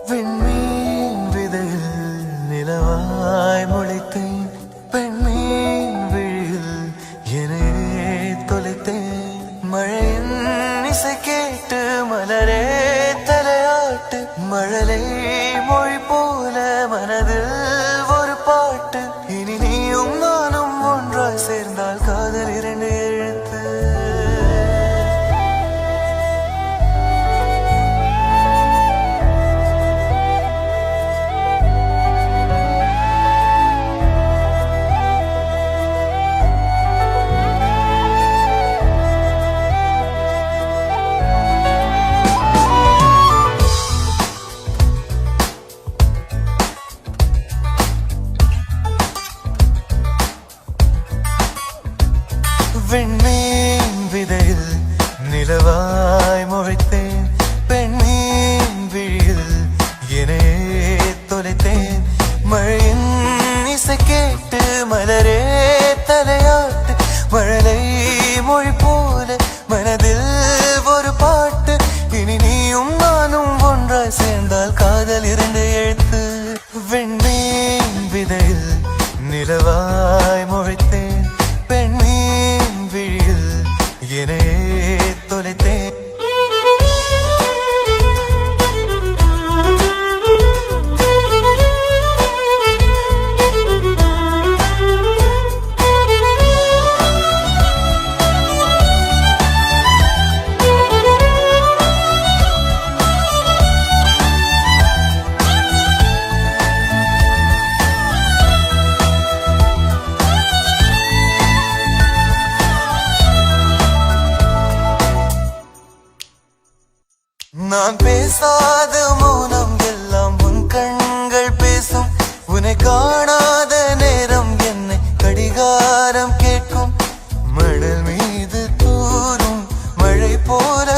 விண்மீன் விதையில் நிலவாய் முளைத்தேன், பெண்மீன் விழியில் என்னை தொலைத்தேன். மழையின் இசை கேட்டு மலரே தலையாட்டு, மழலை மொழி போல மனதில் ஒரு பாட்டு. இனி நீயும் நானும் ஒன்றாய் சேர்ந்தால் காதல் 2 எழுத்து. விண்மீன் விதையில் நிலவாய் முளைத்தேன், பெண்மீன் விழியில் என்னை தொலைத்தேன். மழையின் இசை கேட்டு மலரே தலையாட்டு, மழலை மொழி போல மனதில் ஒரு பாட்டு. இனி நீயும் நானும் ஒன்றாய் சேர்ந்தால் காதல் 2 எழுத்து. விண்மீன் விதையில் நிலவாய் முளைத்தேன், பெண்மீன் விழியில் என்னை தொலைத்தேன். நான் பேசாத மௌனம் எல்லாம் உன் கண்கள் பேசும், உன்னை காணாத நேரம் என்னை கடிகாரம் கேட்கும். மணல் மீது தூரும் மழை போல